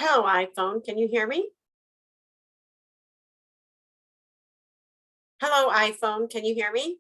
Hello, iPhone. Can you hear me? Hello, iPhone. Can you hear me?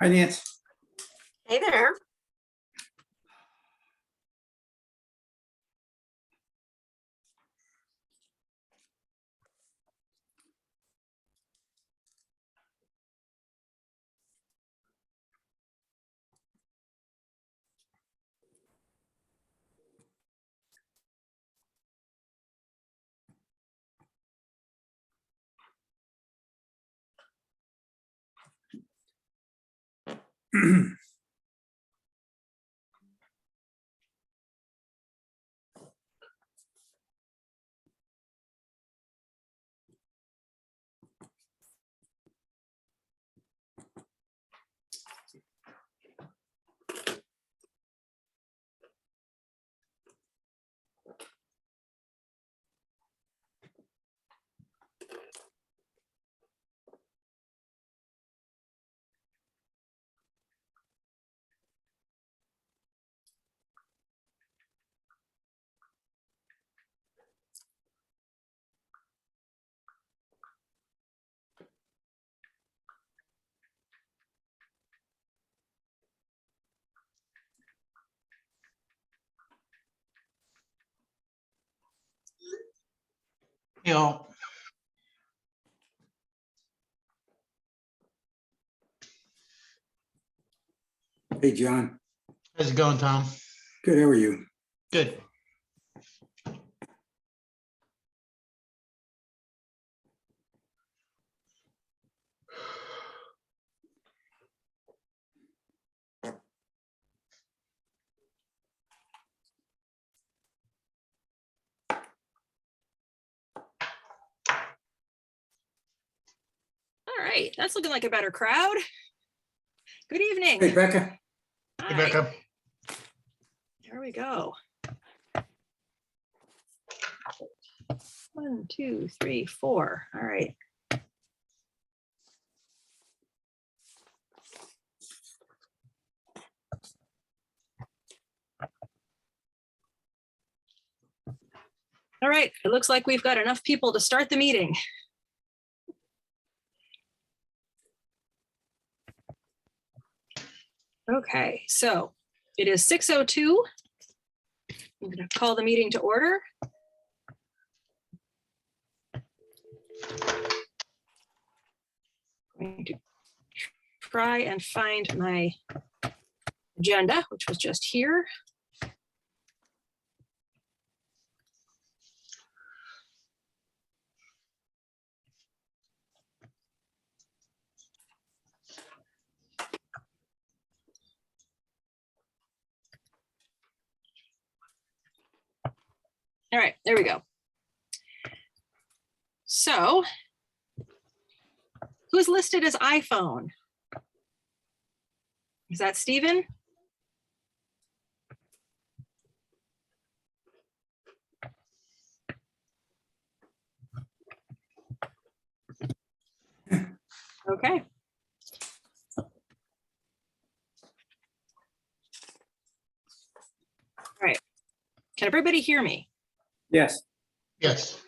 Hi, Nancy. Hey there. Hey all. Hey, John. How's it going, Tom? Good. How are you? Good. All right, that's looking like a better crowd. Good evening. Hey, Becca. Hey, Hi, Becca. here we go. 1, 2, 3, 4. All right. All right, it looks like we've got enough people to start the meeting. Okay, so it is 6:02. I'm going to call the meeting to order. I'm going to try and find my agenda, which was just here. All right, there we go. So, who's listed as iPhone? Is that Stephen? Okay. All right. Can everybody hear me? Yes. Yes.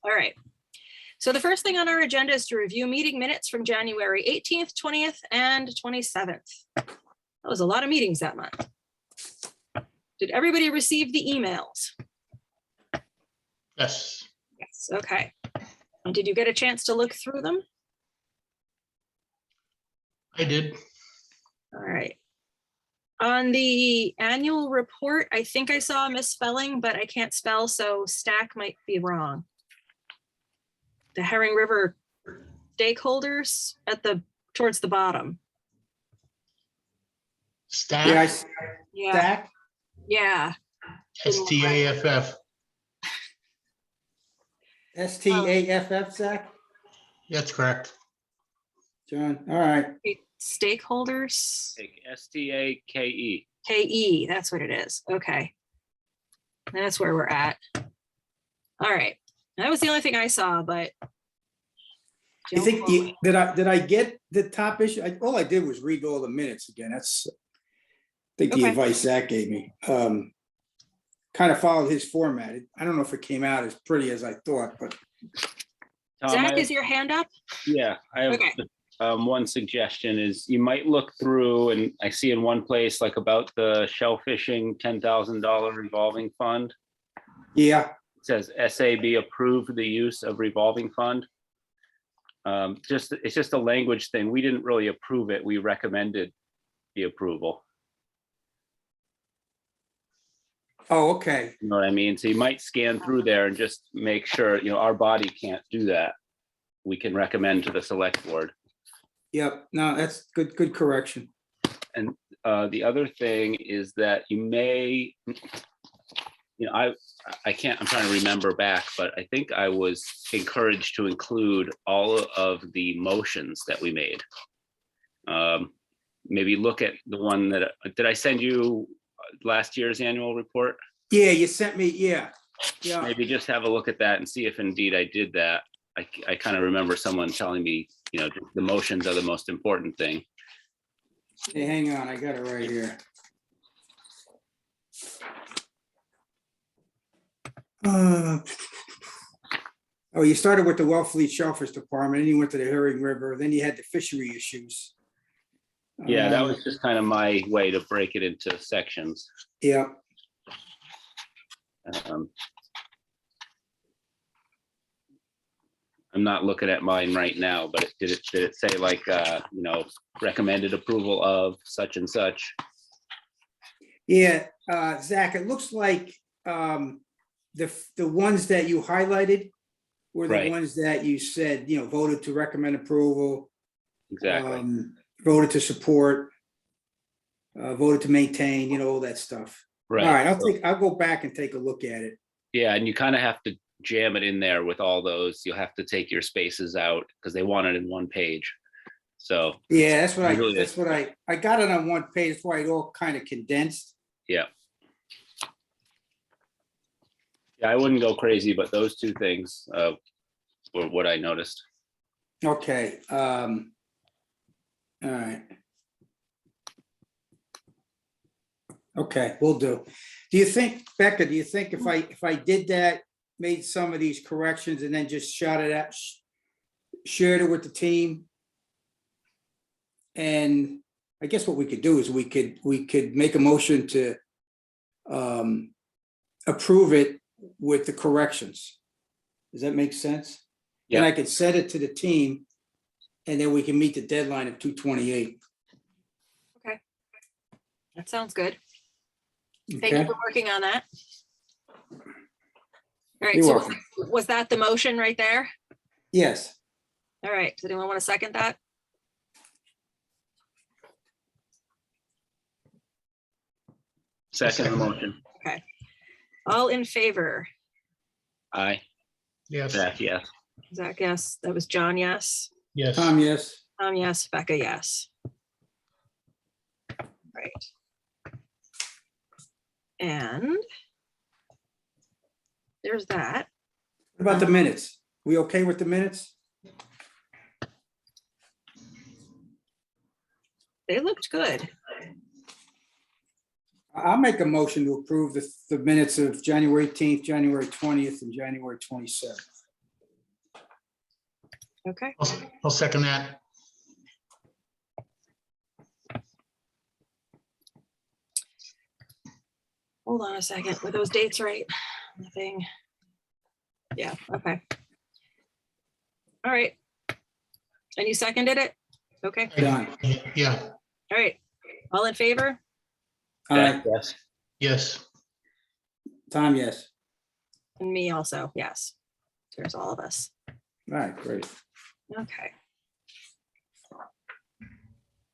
All right. So the first thing on our agenda is to review meeting minutes from January 18th, 20th, and 27th. That was a lot of meetings that month. Did everybody receive the emails? Yes. Yes, okay. And did you get a chance to look through them? I did. All right. On the annual report, I think I saw a misspelling, but I can't spell, so stack might be wrong. The Herring River stakeholders towards the bottom. Yeah, I Staff, Yeah, stack. yeah. STAFF. STAFF, Zach? That's correct. John, all right. Stakeholders, Like STAKE. KE, that's what it is. Okay. That's where we're at. All right. That was the only thing I saw, but. You think, did I get the top issue? All I did was read all the minutes again. That's, I think the Okay. advice Zach gave me. Kind of followed his format. I don't know if it came out as pretty as I thought, but Tom, Zach, is your hand up? yeah, I have Okay. one suggestion is you might look through, and I see in one place like about the shellfishing $10,000 revolving fund. yeah, It says SAB approved the use of revolving fund. It's just a language thing. We didn't really approve it. We recommended the approval. oh, okay. You know what I mean? So you might scan through there and just make sure, our body can't do that. We can recommend to the select board. Yep, no, that's good correction. The other thing is that you may, I can't, I'm trying to remember back, but I think I was encouraged to include all of the motions that we made. Maybe look at the one that, did I send you last year's annual report? Yeah, you sent me, yeah. Maybe just have a look at that and see if indeed I did that. I kind of remember someone telling me, the motions are the most important thing. Hey, hang on, I got it right here. Oh, you started with the Wellfleet Shellfish Department, then you went to the Herring River, then you had the fishery issues. Yeah, that was just kind of my way to break it into sections. Yeah, I'm not looking at mine right now, but did it say like, recommended approval of such and such? yeah, Zach, it looks like the ones that you highlighted were the Right. ones that you said, voted to recommend approval. Exactly. Voted to support, voted to maintain, all that stuff. Right. All right, I'll go back and take a look at it. Yeah, and you kind of have to jam it in there with all those. You'll have to take your spaces out because they want it in one page. So Yeah, that's Really what I got it on one page. That's why it all kind of condensed. yeah, I wouldn't go crazy, but those two things were what I noticed. Okay, all right. Okay, we'll do. Do you think, Becca, if I did that, made some of these corrections and then just shot it out, shared it with the team? And I guess what we could do is we could make a motion to approve it with the corrections. Does that make sense? Yeah. And I could send it to the team and then we can meet the deadline of 2/28. That sounds good. Thank Okay, you for working on that. All right, You're so welcome. was that the motion right there? Yes, All right, does anyone want to second that? Second motion. All in favor? Aye. Yes. Zach, yes. Zach, yes. That was John, yes. Yes. Tom, yes. Tom, yes. Becca, yes. Right. And there's that. What about the minutes? We okay with the minutes? They looked good. I'll make a motion to approve the minutes of January 18th, January 20th, and January 27th. Okay, I'll second that. hold on a second. Were those dates right? Nothing. Yeah, okay. All right. And you seconded it? Okay, Done. Yeah, all right. All in favor? All right, Yes. yes. Tom, yes. And me also, yes. There's all of us. All right, great. Okay.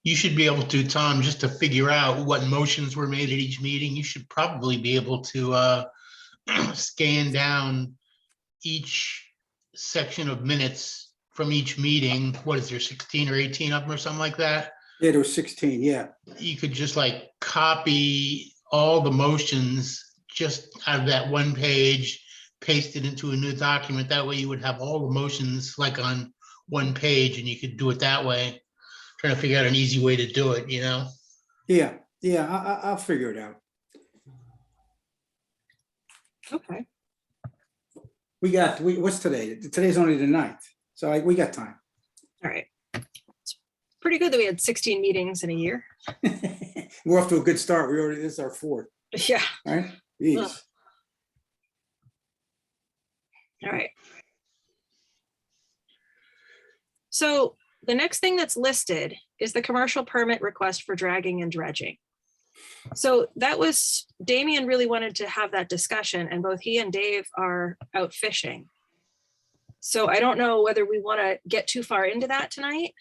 You should be able to, Tom, just to figure out what motions were made at each meeting. You should probably be able to scan down each section of minutes from each meeting. What is there, 16 or 18 of them or something like that? Yeah, there was 16, yeah. You could just like copy all the motions just out of that one page, paste it into a new document. That way you would have all the motions like on one page and you could do it that way. Trying to figure out an easy way to do it, you know? Yeah, I'll figure it out. Okay. What's today? Today's only the 9th, so we got time. All right. It's pretty good that we had 16 meetings in a year. We're off to a good start. This is our 4th, Yeah. right? Jeez. All right. So the next thing that's listed is the commercial permit request for dragging and dredging. So that was, Damien really wanted to have that discussion, and both he and Dave are out fishing. So I don't know whether we want to get too far into that tonight.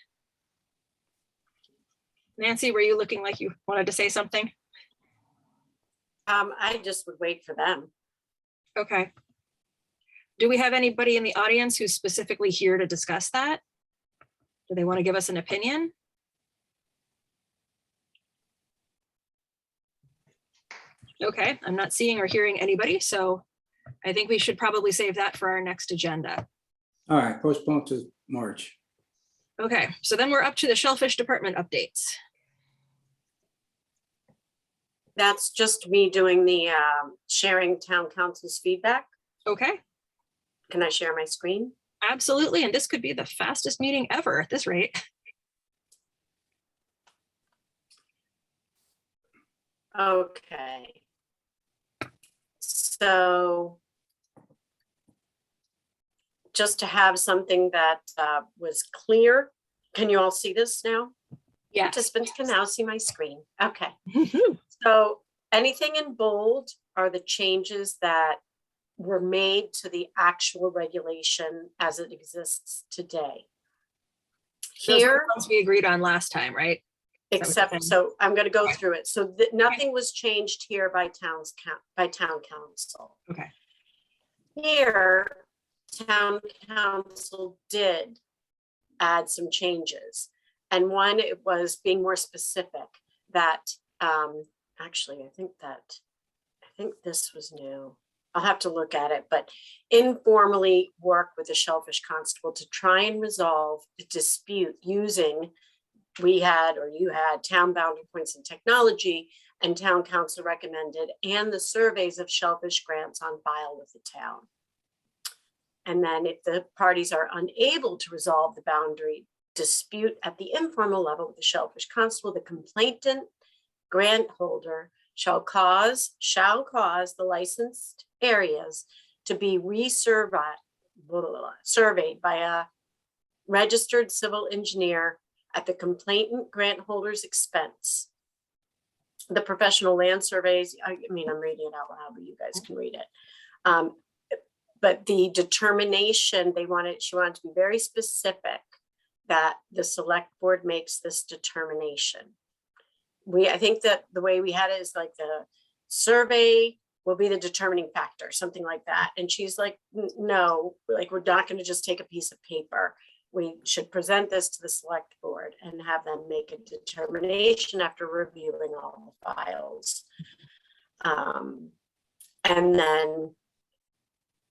Nancy, were you looking like you wanted to say something? I just would wait for them. Okay. Do we have anybody in the audience who's specifically here to discuss that? Do they want to give us an opinion? Okay, I'm not seeing or hearing anybody, so I think we should probably save that for our next agenda. All right, postpone to March. Okay, so then we're up to the Shellfish Department updates. That's just me doing the sharing town council's feedback. Okay, Can I share my screen? absolutely, and this could be the fastest meeting ever at this rate. Okay. So just to have something that was clear, can you all see this now? Yeah. Participants can now see my screen. Okay. So anything in bold are the changes that were made to the actual regulation as it exists today. Those were Here, the ones we agreed on last time, right? that what you're saying? except, so I'm going to go Okay. through it. So nothing was changed here by town council. Okay. Here, town council did add some changes. And one, it was being more specific that, actually, I think this was new. I'll have to look at it, but informally work with the Shellfish Constable to try and resolve the dispute using, you had town boundary points and technology, and town council recommended, and the surveys of shellfish grants on file with the town. And then if the parties are unable to resolve the boundary dispute at the informal level with the Shellfish Constable, the complainant grant holder shall cause the licensed areas to be surveyed by a registered civil engineer at the complainant grant holder's expense. The professional land surveys, I mean, I'm reading it out loud, but you guys can read it. But the determination, she wanted to be very specific that the select board makes this determination. I think that the way we had it is like the survey will be the determining factor, something like that. And she's like, no, like, we're not going to just take a piece of paper. We should present this to the select board and have them make a determination after reviewing all the files. And then,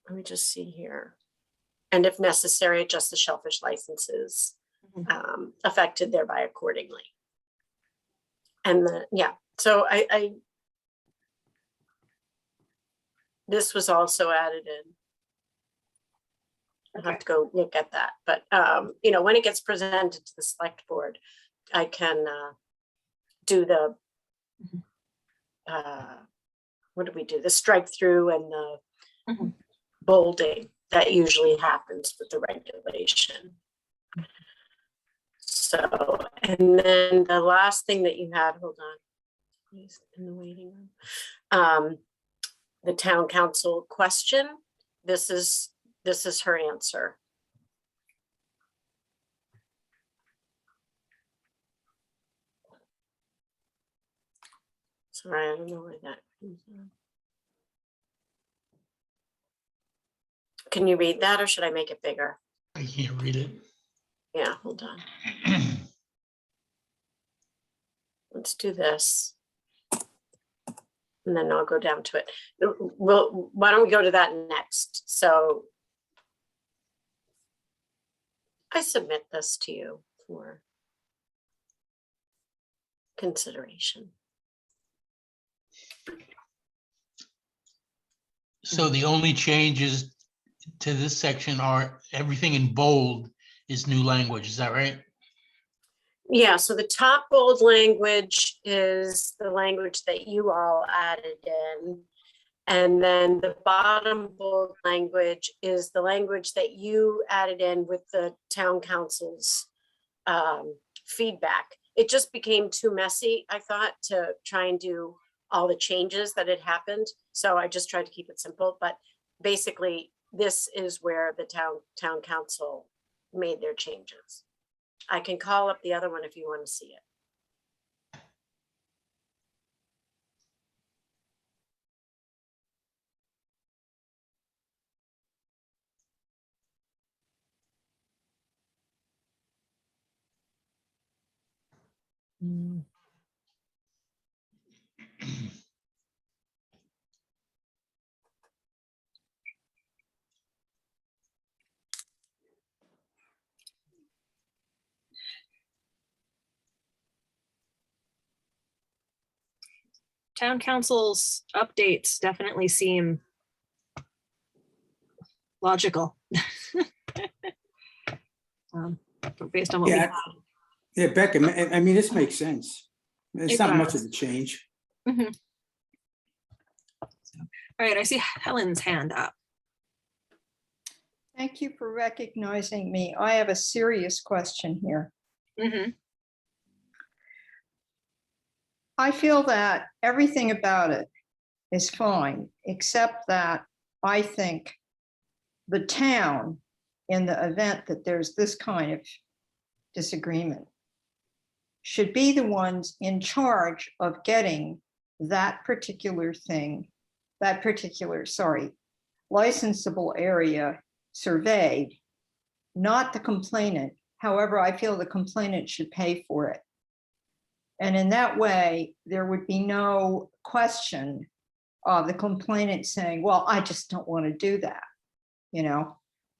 let me just see here. And if necessary, adjust the shellfish licenses affected thereby accordingly. And so I This was also added in. I'll have Okay. to go look at that, but, you know, when it gets presented to the select board, I can, do the, what do we do? The strike through and the Mhm. bolding that usually happens with the regulation. So, and then the last thing that you had, hold on. He's in the waiting room. The town council question, this is her answer. Sorry, I don't know where that comes from. Can you read that or should I make it bigger? I can't read it. Yeah, hold on. Let's do this. And then I'll go down to it. Why don't we go to that next? So I submit this to you for consideration. So the only changes to this section are everything in bold is new language. Is that right? Yeah, so the top bold language is the language that you all added in. And then the bottom bold language is the language that you added in with the town council's feedback. It just became too messy, I thought, to try and do all the changes that had happened. So I just tried to keep it simple, but basically this is where the town council made their changes. I can call up the other one if you want to see it. Town council's updates definitely seem logical. Based on what we Yeah, have. yeah, Becca, I mean, this makes sense. It's It not much does. of a change. Mhm. All right, I see Helen's hand up. Thank you for recognizing me. I have a serious question here. Mhm. I feel that everything about it is fine, except that I think the town, in the event that there's this kind of disagreement, should be the ones in charge of getting that particular thing, licensable area surveyed, not the complainant. However, I feel the complainant should pay for it. And in that way, there would be no question of the complainant saying, well, I just don't want to do that,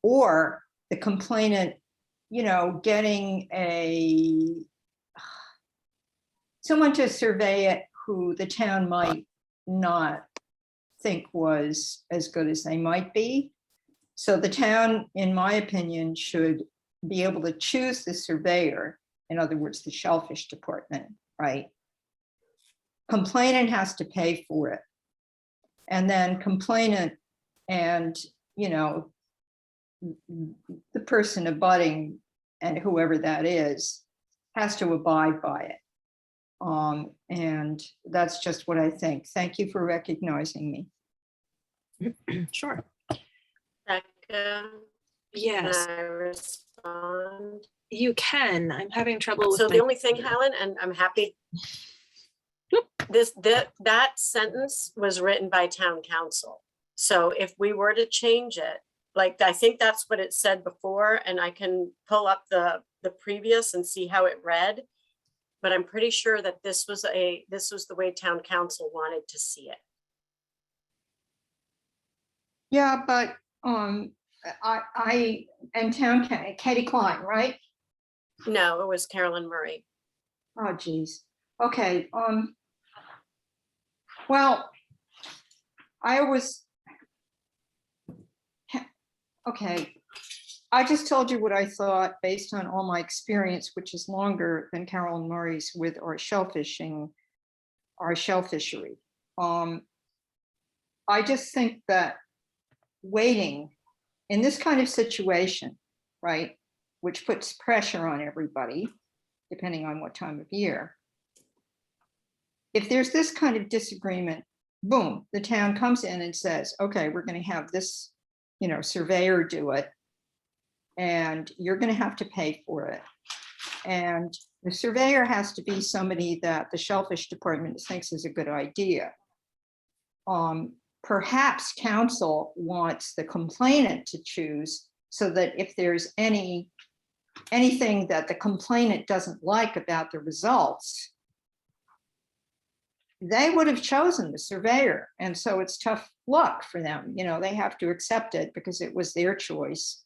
or the complainant, getting someone to survey it who the town might not think was as good as they might be. So the town, in my opinion, should be able to choose the surveyor, in other words, the Shellfish department, right? Complainant has to pay for it. And then complainant and, the person abutting and whoever that is has to abide by it. And that's just what I think. Thank you for recognizing me. Sure. Becca, can Yes, I respond? you can. I'm having trouble with So my. the only thing, Helen, and I'm happy. That sentence was written by town council. So if we were to change it, like, I think that's what it said before, and I can pull up the previous and see how it read. But I'm pretty sure that this was the way town council wanted to see it. Yeah, but I am town Katie Klein, right? No, it was Carolyn Murray. Oh, geez. Okay. Well, I always Okay, I just told you what I thought based on all my experience, which is longer than Carolyn Murray's with our shellfishing, our shellfishery. I just think that waiting in this kind of situation, right, which puts pressure on everybody, depending on what time of year. If there's this kind of disagreement, boom, the town comes in and says, okay, we're going to have this, surveyor do it, and you're going to have to pay for it. And the surveyor has to be somebody that the shellfish department thinks is a good idea. Perhaps council wants the complainant to choose, so that if there's anything that the complainant doesn't like about the results, they would have chosen the surveyor. And so it's tough luck for them. They have to accept it because it was their choice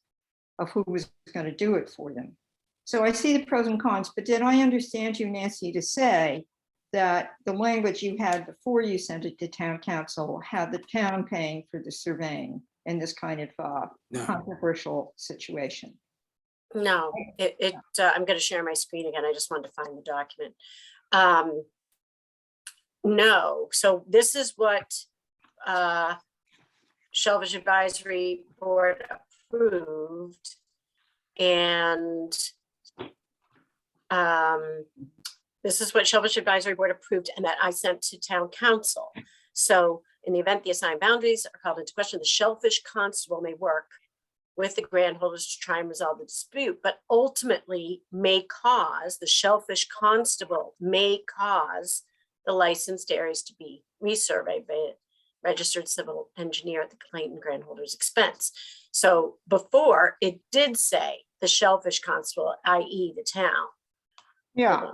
of who was going to do it for them. So I see the pros and cons, but did I understand you, Nancy, to say that the language you had before you sent it to town council had the town paying for the surveying in this kind of No. controversial situation? No, I'm going to share my screen again. I just wanted to find the document. No, so this is what Shellfish Advisory Board approved, and this is what Shellfish Advisory Board approved and that I sent to town council. So in the event the assigned boundaries are called into question, the shellfish constable may work with the grant holders to try and resolve the dispute, but ultimately the shellfish constable may cause the licensed areas to be resurveyed by a registered civil engineer at the complainant grant holder's expense. So before it did say the shellfish constable, i.e. the town. Yeah.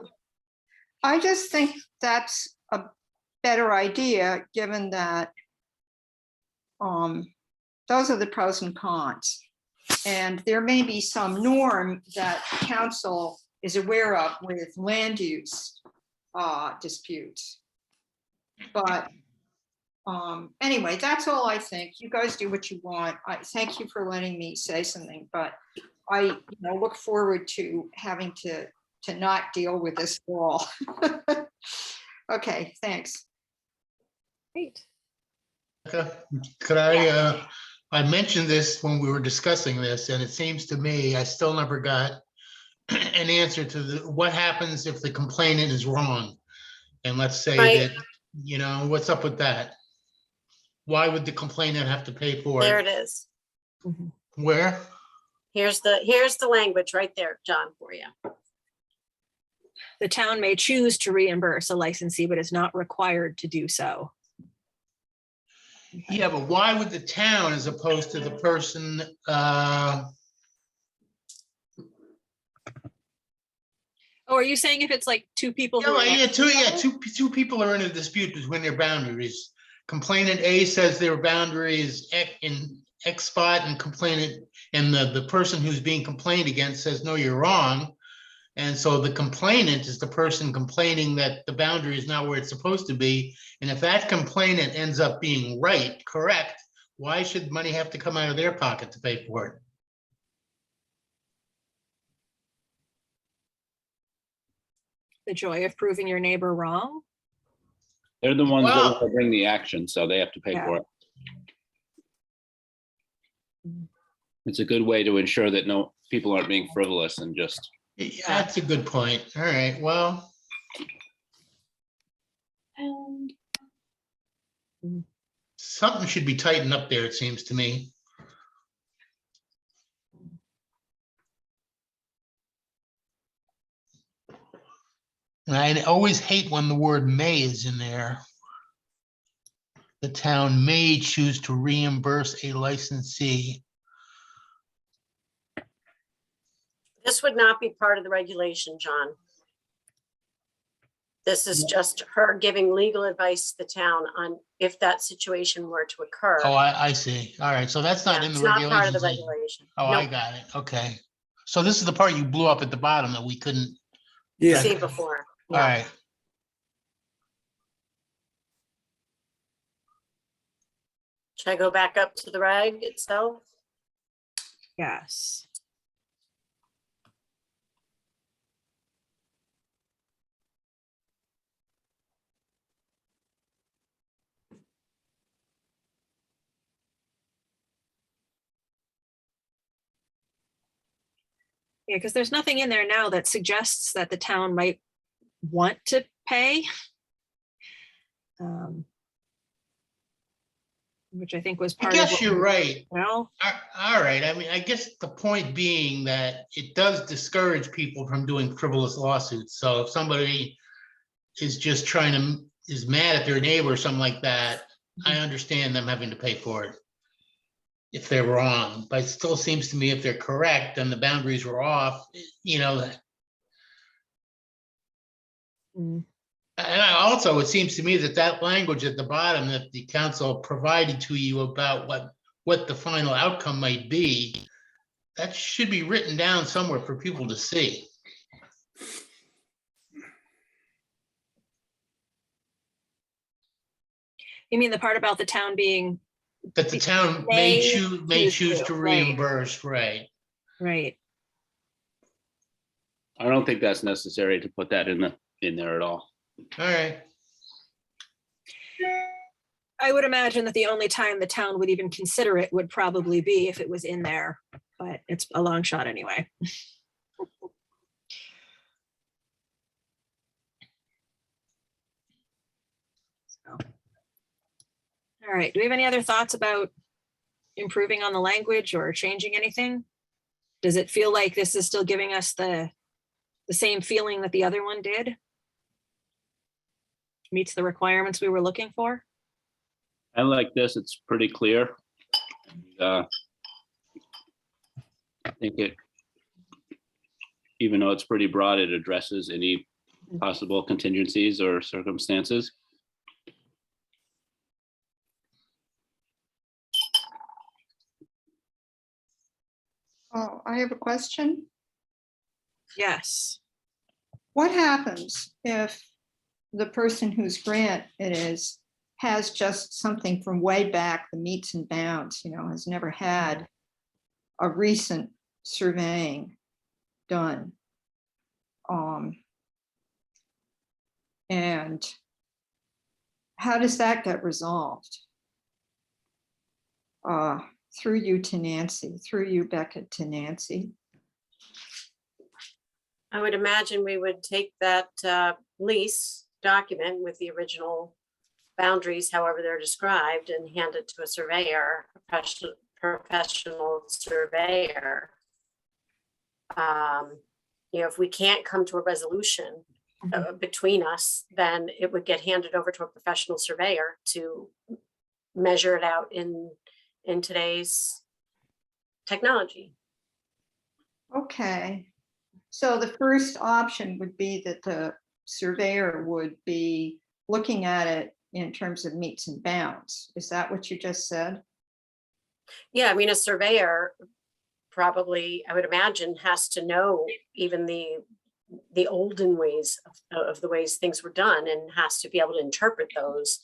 I just think that's a better idea, given that those are the pros and cons. And there may be some norm that council is aware of with land use disputes. But anyway, that's all I think. You guys do what you want. I thank you for letting me say something, but I look forward to having to not deal with this wall. Okay, thanks. Great. Could I mentioned this when we were discussing this, and it seems to me I still never got an answer to what happens if the complainant is wrong. And let's say Right. that, what's up with that? Why would the complainant have to pay for There it? it is. Where? Here's the language right there, John, for you. The town may choose to reimburse a licensee, but is not required to do so. Yeah, but why would the town as opposed to the person? Oh, are you saying if it's like two people? Who are Two people are in a dispute between their boundaries. Complainant A says their boundary is in X spot, and the person who's being complained against says, no, you're wrong. And so the complainant is the person complaining that the boundary is not where it's supposed to be. And if that complainant ends up being correct, why should money have to come out of their pocket to pay for it? The joy of proving your neighbor wrong? They're the ones Wow. that bring the action, so they have to pay Yeah. for it. It's a good way to ensure that no people aren't being frivolous and just. Yeah, that's a good point. All right, well. Something should be tightened up there, it seems to me. And I always hate when the word may is in there. The town may choose to reimburse a licensee. This would not be part of the regulation, John. This is just her giving legal advice to the town on if that situation were to occur. Oh, I see. All right, so that's not Yeah, in the it's not part of the regulations. regulation. Oh, I Nope. got it. Okay. So this is the part you blew up at the bottom that we couldn't. Yeah, See before. All Yeah. right. Should I go back up to the reg itself? Yes. Yeah, because there's nothing in there now that suggests that the town might want to pay. Which I think was I part of. guess what you're we- right. Well, All right. I mean, I guess the point being that it does discourage people from doing frivolous lawsuits. So if somebody is just is mad at their neighbor or something like that, I understand them having to pay for it if they're wrong. But it still seems to me if they're correct and the boundaries were off, mm, and also, it seems to me that that language at the bottom that the council provided to you about what the final outcome might be, that should be written down somewhere for people to see. you mean the part about the town being That the town may May choose to right. reimburse, right? right? I don't think that's necessary to put that in there at all. All right. I would imagine that the only time the town would even consider it would probably be if it was in there, but it's a long shot anyway. So. All right, do we have any other thoughts about improving on the language or changing anything? Does it feel like this is still giving us the same feeling that the other one did? Meets the requirements we were looking for? I like this. It's pretty clear. I think even though it's pretty broad, it addresses any possible contingencies or circumstances. Oh, I have a question. Yes. What happens if the person whose grant it is has just something from way back, the meets and bounds, has never had a recent surveying done? And how does that get resolved? Through you to Nancy, through you, Beckett, to Nancy. I would imagine we would take that lease document with the original boundaries, however they're described, and hand it to a surveyor, professional surveyor. If we can't come to a resolution between us, then it would get handed over to a professional surveyor to measure it out in today's technology. Okay. So the first option would be that the surveyor would be looking at it in terms of meets and bounds. Is that what you just said? Yeah, I mean, a surveyor probably, I would imagine, has to know even the olden ways of the ways things were done, and has to be able to interpret those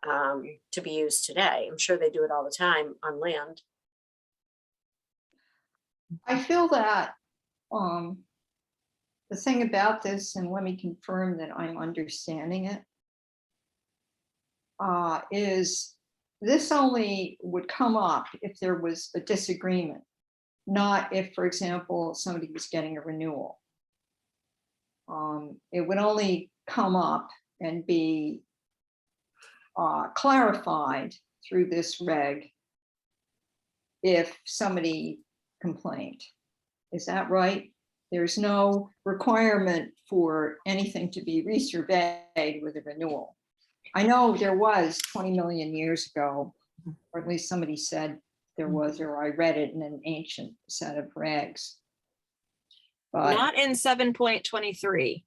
to be used today. I'm sure they do it all the time on land. I feel that the thing about this, and let me confirm that I'm understanding it, is this only would come up if there was a disagreement, not if, for example, somebody was getting a renewal. It would only come up and be clarified through this reg if somebody complained. Is that right? There's no requirement for anything to be resurveyed with a renewal. I know there was 20 million years ago, or at least somebody said there was, or I read it in an ancient set of regs. But Not in 7.23.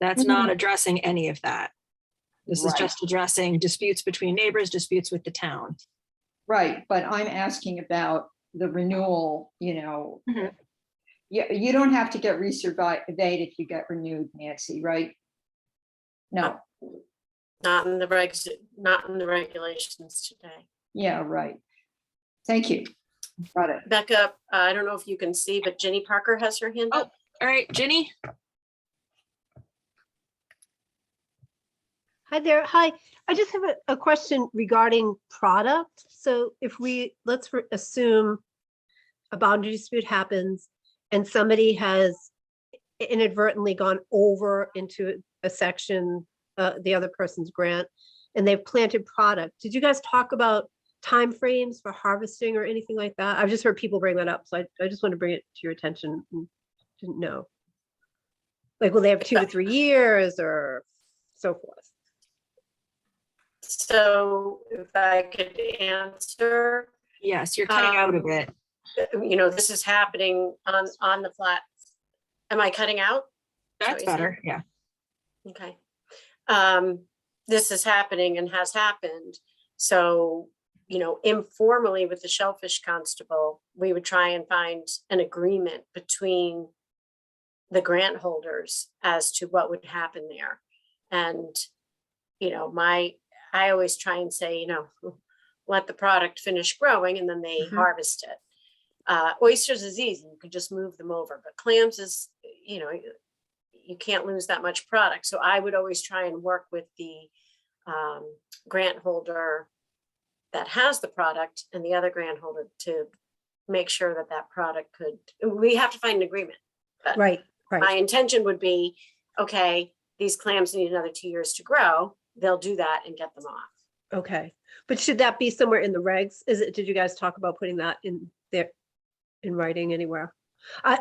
That's not addressing any of that. This is Right. just addressing disputes between neighbors, disputes with the town. Right, but I'm asking about the renewal, Mhm. You don't have to get resurveyed if you get renewed, Nancy, right? No, Not in the regs, not in the regulations today. yeah, right. Thank you. Got it. Becca, I don't know if you can see, but Jenny Parker has her hand up. All right, Ginny? Hi there. Hi. I just have a question regarding product. So if let's assume a boundary dispute happens and somebody has inadvertently gone over into a section, the other person's grant, and they've planted product. Did you guys talk about timeframes for harvesting or anything like that? I've just heard people bring that up, so I just want to bring it to your attention. Didn't know. Like, will they have 2 to 3 years or so forth? So if I could answer, Yes, you're cutting out a bit. this is happening on the flat. Am I cutting out? That's Is that what better, yeah. you're saying? Okay. This is happening and has happened. So, informally with the Shellfish Constable, we would try and find an agreement between the grant holders as to what would happen there. And, I always try and say, let the product finish growing and then they harvest it. Oysters is easy, you can just move them over, but clams is, you can't lose that much product. So I would always try and work with the grant holder that has the product and the other grant holder to make sure that product we have to find an agreement. But Right. my intention would be, okay, these clams need another 2 years to grow. They'll do that and get them off. Okay. But should that be somewhere in the regs? Did you guys talk about putting that in there in writing anywhere?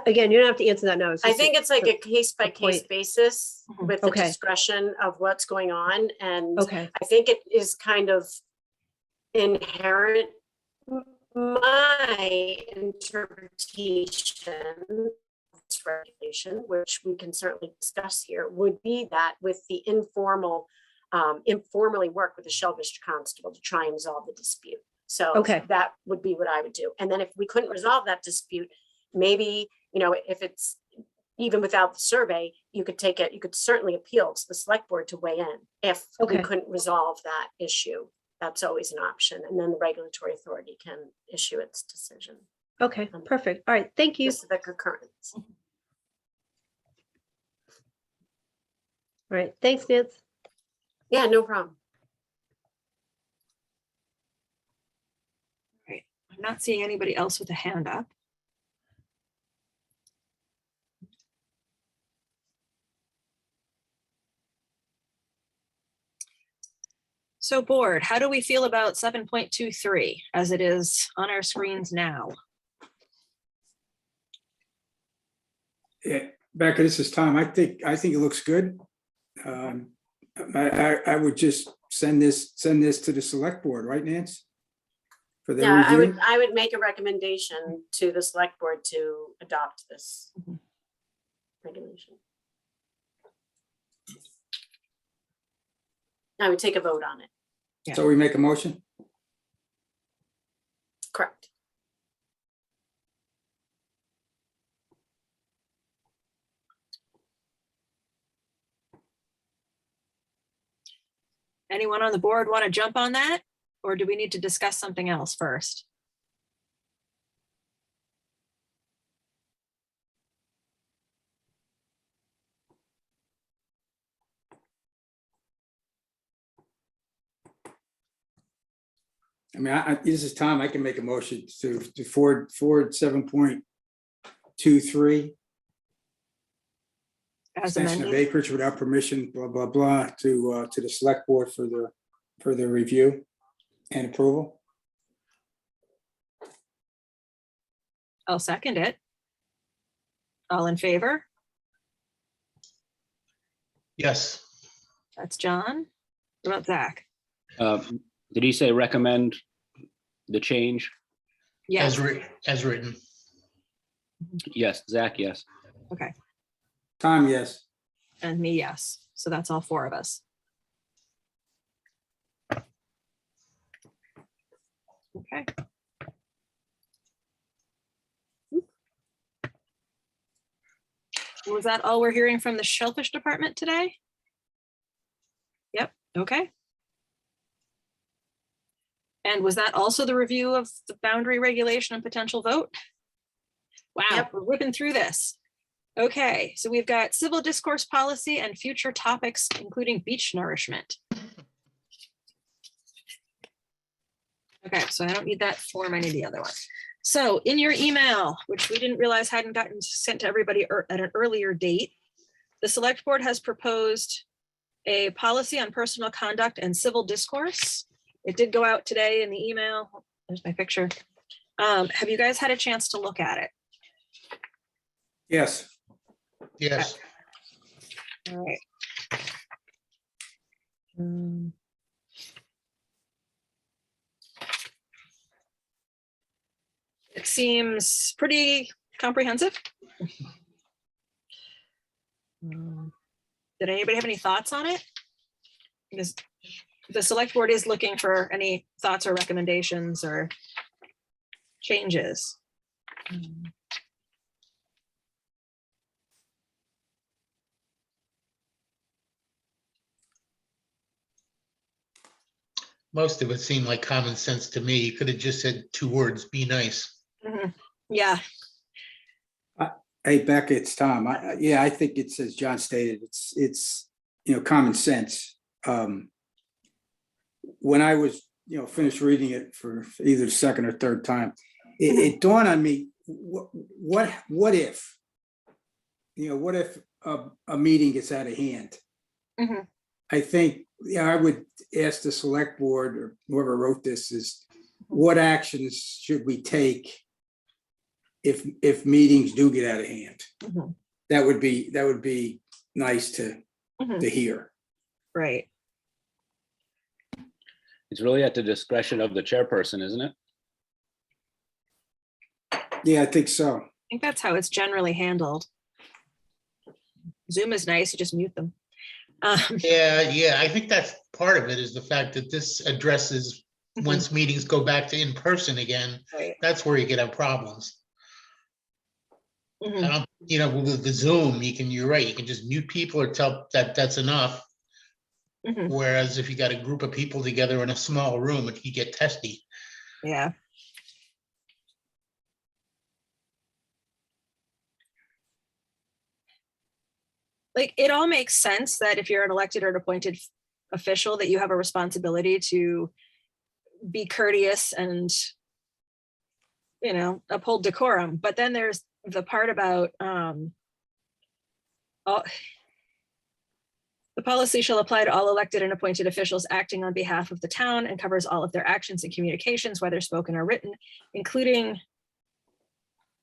Again, you don't have to answer that now. I think it's like a case by case point. basis with the Okay. discretion of what's going on. And Okay. I think it is kind of inherent. My interpretation of this regulation, which we can certainly discuss here, would be that with the informally work with the Shellfish Constable to try and resolve the dispute. So Okay. that would be what I would do. And then if we couldn't resolve that dispute, maybe, if it's even without the survey, you could certainly appeal to the select board to weigh in if we Okay. couldn't resolve that issue. That's always an option. And then the regulatory authority can issue its decision. Okay, perfect. All right, thank you. Specific occurrence. All right, thanks, Nance. Yeah, no problem. Right. I'm not seeing anybody else with a hand up. So board, how do we feel about 7.23 as it is on our screens now? Yeah, Becca, this is Tom. I think it looks good. I would just send this to the select board, right, Nance? For their Yeah, review. I would make a recommendation to the select board to adopt this regulation. I would take a vote on it. Yeah. So we make a motion? Correct. Anyone on the board want to jump on that? Or do we need to discuss something else first? I mean, this is Tom. I can make a motion to forward 7.23. As Extension of amended? acreage without permission, blah, blah, blah, to the select board for the review and approval. I'll second it. All in favor? Yes. That's John. What about Zach? Did he say recommend the change? Yes. As written. Yes, Zach, yes. Okay. Tom, yes. And me, yes. So that's all four of us. Okay. Was that all we're hearing from the Shellfish Department today? Yep, okay. And was that also the review of the boundary regulation and potential vote? Wow, Yep. we're whipping through this. Okay, so we've got civil discourse policy and future topics, including beach nourishment. Okay, so I don't need that form, I need the other one. So in your email, which we didn't realize hadn't gotten sent to everybody at an earlier date, the select board has proposed a policy on personal conduct and civil discourse. It did go out today in the email. There's my picture. Have you guys had a chance to look at it? Yes. Yes, All right. It seems pretty comprehensive. Did anybody have any thoughts on it? Because the select board is looking for any thoughts or recommendations or changes. most of it seemed like common sense to me. You could have just said 2 words, be nice. Mhm. Yeah, Hey, Becca, it's Tom. Yeah, I think it's, as John stated, it's, common sense. When I was, finished reading it for either the second or third time, it dawned on me, what if? What if a meeting gets out of hand? Mhm. I think, I would ask the select board or whoever wrote this is, what actions should we take if meetings do get out of hand? Mhm. That would be nice to hear. Right. It's really at the discretion of the chairperson, isn't it? Yeah, I think so. I think that's how it's generally handled. Zoom is nice, you just mute them. Yeah, I think that's part of it, is the fact that this addresses, once meetings go back to in person again, Right. that's where you could have problems. Mhm. I don't, with the Zoom, you're right, you can just mute people or tell that that's enough. Mhm. Whereas if you got a group of people together in a small room, it could get testy. Yeah. Like, it all makes sense that if you're an elected or an appointed official, that you have a responsibility to be courteous and, uphold decorum. But then there's the part about the policy shall apply to all elected and appointed officials acting on behalf of the town and covers all of their actions and communications, whether spoken or written, including,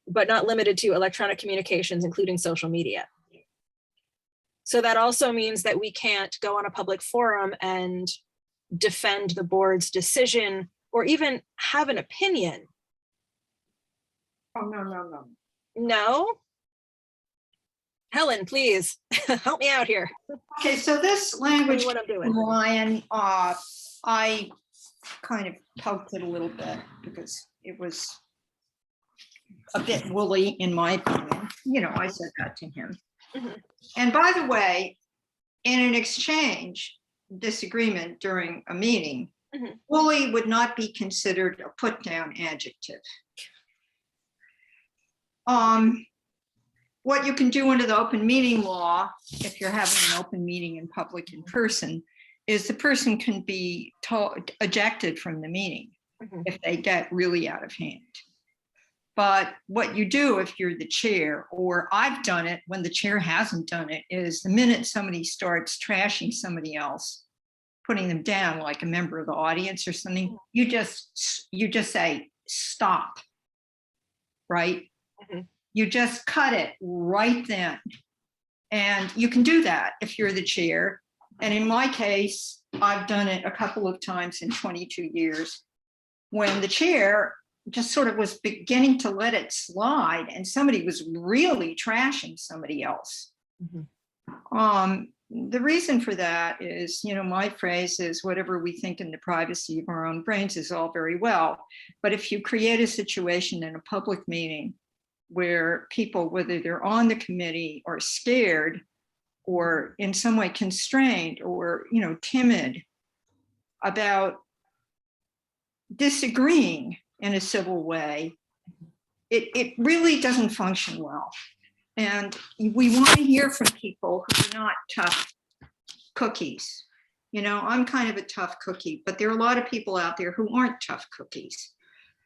but not limited to, electronic communications, including social media. So that also means that we can't go on a public forum and defend the board's decision or even have an opinion. Oh, no. No? Helen, please help me out here. Okay, so this Tell me language, what I'm doing. Ryan, I kind of poked it a little bit because it was a bit woolly in my opinion. I said that to him. Mhm. And by the way, in an exchange disagreement during a meeting, Mhm. woolly would not be considered a put down adjective. What you can do under the open meeting law, if you're having an open meeting in public in person, is the person can be ejected from the meeting Mhm. if they get really out of hand. But what you do if you're the chair, or I've done it when the chair hasn't done it, is the minute somebody starts trashing somebody else, putting them down like a member of the audience or something, you just say, stop, right? Mhm. You just cut it right then. And you can do that if you're the chair. And in my case, I've done it a couple of times in 22 years when the chair just sort of was beginning to let it slide and somebody was really trashing somebody else. Mhm. The reason for that is, my phrase is whatever we think in the privacy of our own brains is all very well. But if you create a situation in a public meeting where people, whether they're on the committee or scared or in some way constrained or, timid about disagreeing in a civil way, it really doesn't function well. And we want to hear from people who are not tough cookies. You know, I'm kind of a tough cookie, but there are a lot of people out there who aren't tough cookies.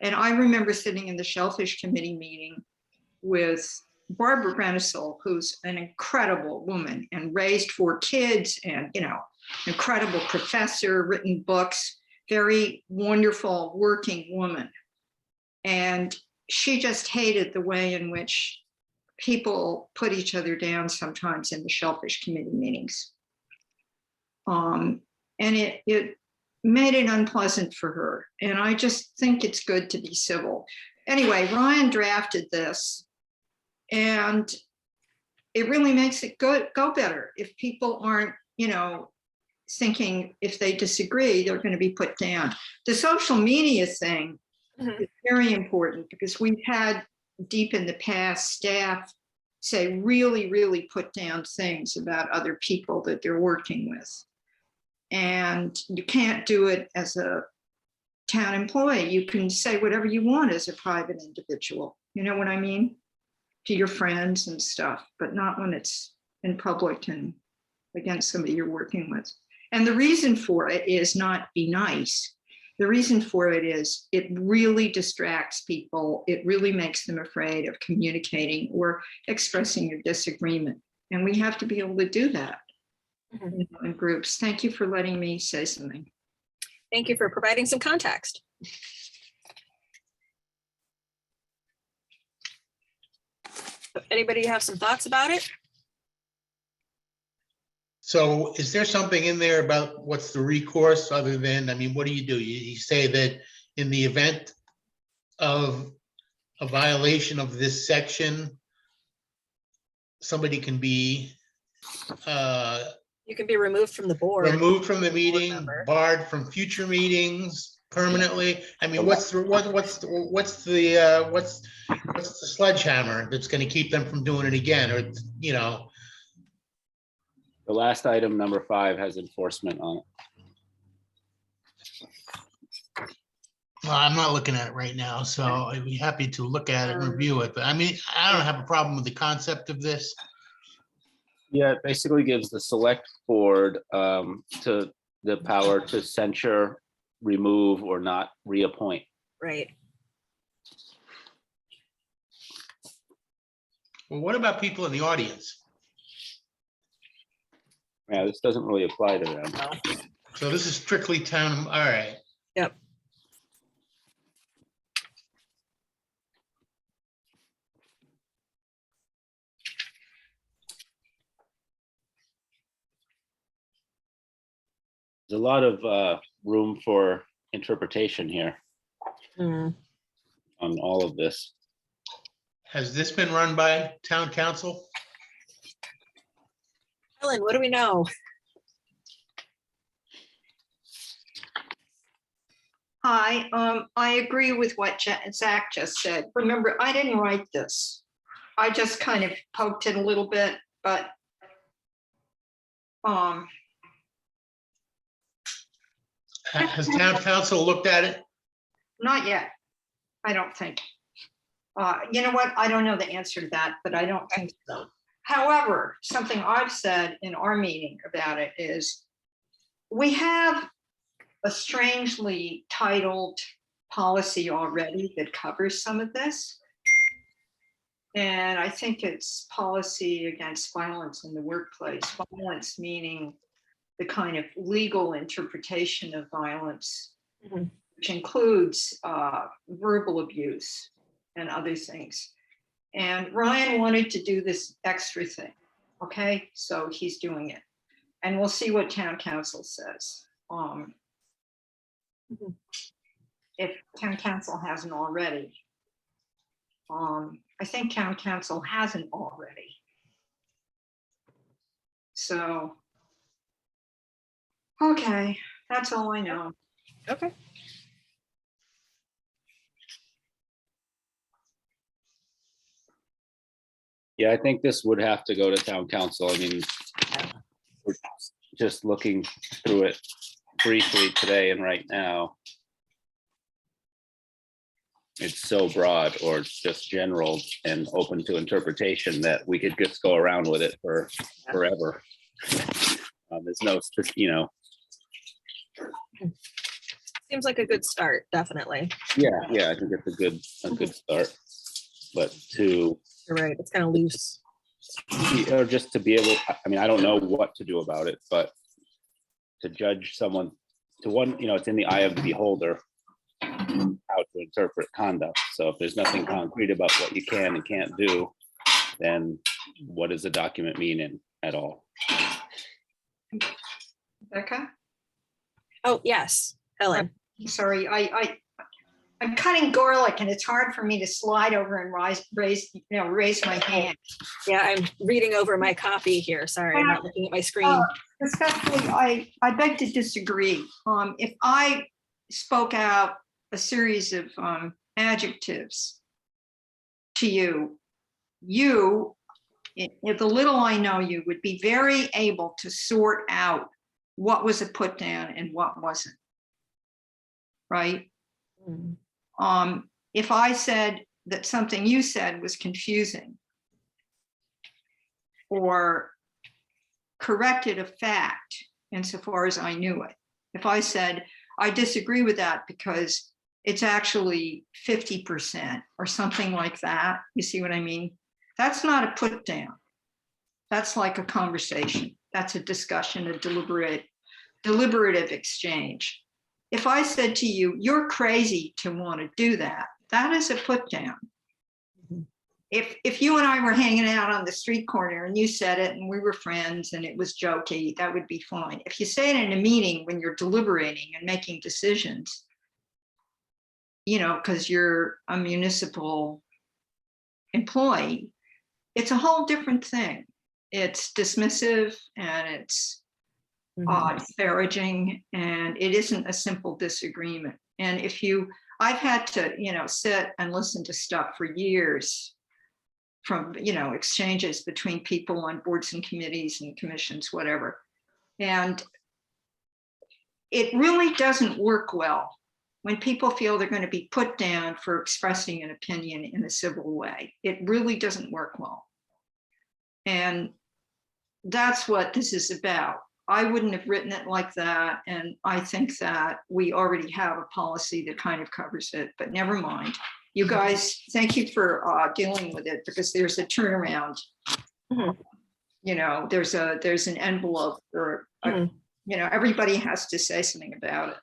And I remember sitting in the Shellfish Committee meeting with Barbara Brennisel, who's an incredible woman and raised 4 kids and, you know, incredible professor, written books, very wonderful working woman. And she just hated the way in which people put each other down sometimes in the Shellfish Committee meetings. And it made it unpleasant for her. And I just think it's good to be civil. Anyway, Ryan drafted this, and it really makes it go better. If people aren't, you know, thinking if they disagree, they're going to be put down. The social media thing is very important, because we've had deep in the past staff say really, really put down things about other people that they're working with. And you can't do it as a town employee. You can say whatever you want as a private individual. You know what I mean? To your friends and stuff, but not when it's in public and against somebody you're working with. And the reason for it is not be nice. The reason for it is it really distracts people. It really makes them afraid of communicating or expressing your disagreement. And we have to be able to do that in groups. Thank you for letting me say something. Thank you for providing some context. Anybody have some thoughts about it? So is there something in there about what's the recourse other than, I mean, what do? You say that in the event of a violation of this section, somebody can be You can be removed from the board. removed from the meeting, member. barred from future meetings permanently. I mean, what's the sledgehammer that's going to keep them from doing it again? Or, you know, The last item, number 5, has enforcement on it. well, I'm not looking at it right now, so I'd be happy to look at it and review it. But I mean, I don't have a problem with the concept of this. Yeah, it basically gives the select board to the power to censure, remove, or not reappoint. Right. Well, what about people in the audience? Yeah, this doesn't really apply to them. So this is strictly town, all right. Yep. There's a lot of room for interpretation here Mm. on all of this. Has this been run by town council? Helen, what do we know? Hi, I agree with what Zach just said. Remember, I didn't write this. I just kind of poked it a little bit, but Has town council looked at it? not yet. I don't think. You know what? I don't know the answer to that, but I don't think so. However, something I've said in our meeting about it is we have a strangely titled policy already that covers some of this. And I think it's policy against violence in the workplace. Violence meaning the kind of legal interpretation of violence, Mhm. which includes verbal abuse and other things. And Ryan wanted to do this extra thing. Okay, so he's doing it. And we'll see what town council says. If town council hasn't already. I think town council hasn't already. So, okay, that's all I know. Okay. Yeah, I think this would have to go to town council. I mean, we're just looking through it briefly today and right now. it's so broad or it's just general and open to interpretation that we could just go around with it for forever. There's no, Seems like a good start, definitely. yeah, I think it's a good start. But to, You're right, it's kind of loose. or just to be able, I mean, I don't know what to do about it, but to judge someone, it's in the eye of the beholder how to interpret conduct. So if there's nothing concrete about what you can and can't do, then what does the document mean at all? Becca? Oh, yes, Ellen. Sorry, I'm cutting garlic and it's hard for me to slide over and raise my hand. Yeah, I'm reading over my copy here. Sorry, I'm not looking at my screen. Respectfully, I beg to disagree. If I spoke out a series of adjectives to you, if the little I know you, would be very able to sort out what was a put down and what wasn't. Right? Mm. If I said that something you said was confusing or corrected a fact insofar as I knew it, if I said, I disagree with that because it's actually 50% or something like that, you see what I mean? That's not a put down. That's like a conversation. That's a discussion, a deliberative exchange. If I said to you, you're crazy to want to do that, that is a put down. If you and I were hanging out on the street corner and you said it and we were friends and it was jokey, that would be fine. If you say it in a meeting when you're deliberating and making decisions, because you're a municipal employee, it's a whole different thing. It's dismissive and it's disparaging, and it isn't a simple disagreement. And I've had to, sit and listen to stuff for years from, exchanges between people on boards and committees and commissions, whatever. And it really doesn't work well when people feel they're going to be put down for expressing an opinion in a civil way. It really doesn't work well. And that's what this is about. I wouldn't have written it like that. And I think that we already have a policy that kind of covers it, but never mind. You guys, thank you for dealing with it, because there's a turnaround. There's an envelope, or everybody has to say something about it.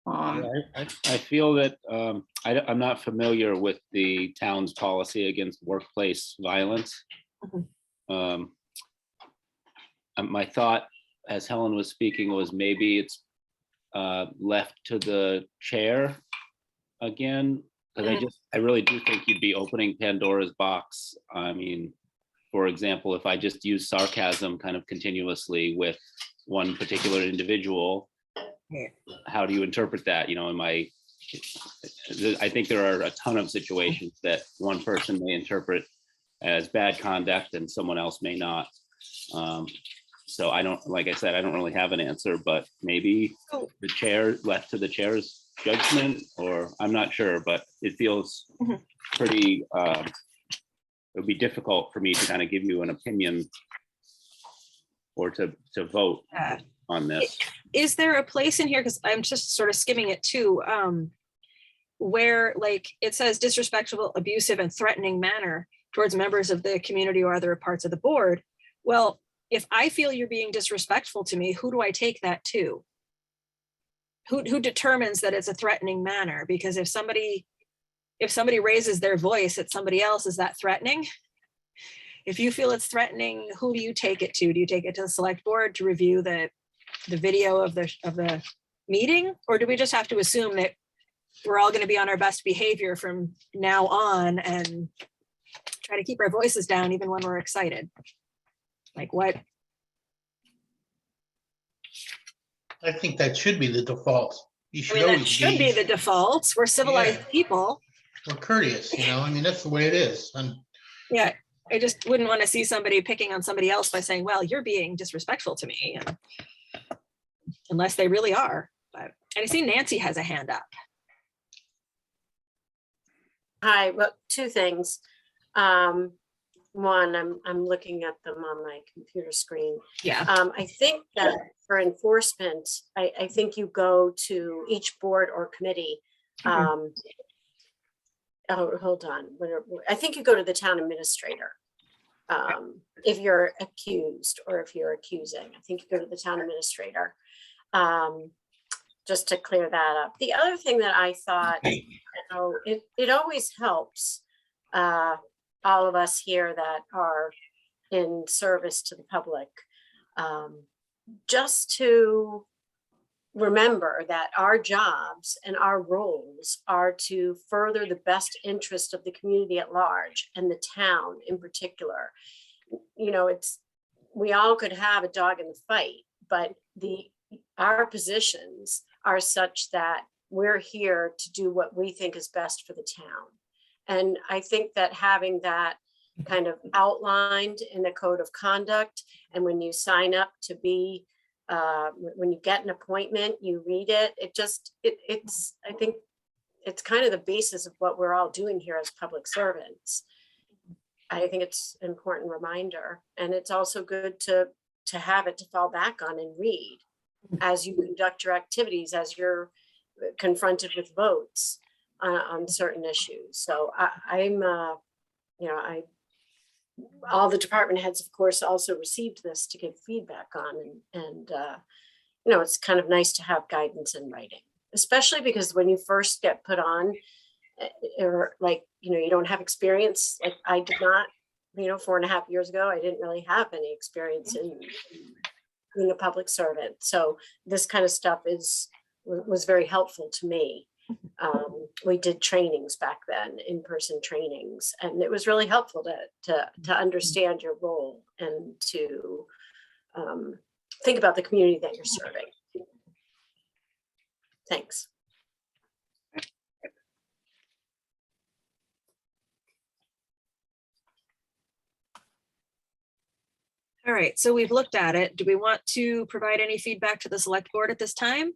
I feel that I'm not familiar with the town's policy against workplace violence. My thought, as Helen was speaking, was maybe it's left to the chair again, because I really do think you'd be opening Pandora's box. I mean, for example, if I just use sarcasm kind of continuously with one particular individual, how do you interpret that? I think there are a ton of situations that one person may interpret as bad conduct and someone else may not. So like I said, I don't really have an answer, but maybe the chair, left to the chair's judgment, or I'm not sure, but it feels pretty, it would be difficult for me to kind of give you an opinion or to vote on this. Is there a place in here, because I'm just sort of skimming it too, where it says disrespectful, abusive, and threatening manner towards members of the community or other parts of the board? Well, if I feel you're being disrespectful to me, who do I take that to? Who determines that it's a threatening manner? Because if somebody raises their voice at somebody else, is that threatening? If you feel it's threatening, who do you take it to? Do you take it to the select board to review the video of the meeting? Or do we just have to assume that we're all going to be on our best behavior from now on and try to keep our voices down even when we're excited? Like what? I think that should be the default. You I should mean, that always should be the default. We're civilized people. We're courteous, I mean, that's the way it is. Yeah, I just wouldn't want to see somebody picking on somebody else by saying, well, you're being disrespectful to me, unless they really are. But and I see Nancy has a hand up. Hi, well, two things. One, I'm looking at them on my computer screen. Yeah. I think that for enforcement, I think you go to each board or committee. Oh, hold on. I think you go to the town administrator. If you're accused or if you're accusing, I think you go to the town administrator. Just to clear that up. The other thing that I thought, it always helps all of us here that are in service to the public, just to remember that our jobs and our roles are to further the best interest of the community at large and the town in particular. You know, we all could have a dog in the fight, but our positions are such that we're here to do what we think is best for the town. And I think that having that kind of outlined in the code of conduct, and when you sign up to be, when you get an appointment, you read it, I think it's kind of the basis of what we're all doing here as public servants. I think it's an important reminder, and it's also good to have it to fall back on and read as you conduct your activities, as you're confronted with votes on certain issues. So all the department heads, of course, also received this to give feedback on, and it's kind of nice to have guidance in writing, especially because when you first get put on, or like, you don't have experience, like I did not, 4.5 years ago, I didn't really have any experience in being a public servant. So this kind of stuff was very helpful to me. We did trainings back then, in-person trainings, and it was really helpful to understand your role and to think about the community that you're serving. Thanks. All right, so we've looked at it. Do we want to provide any feedback to the select board at this time?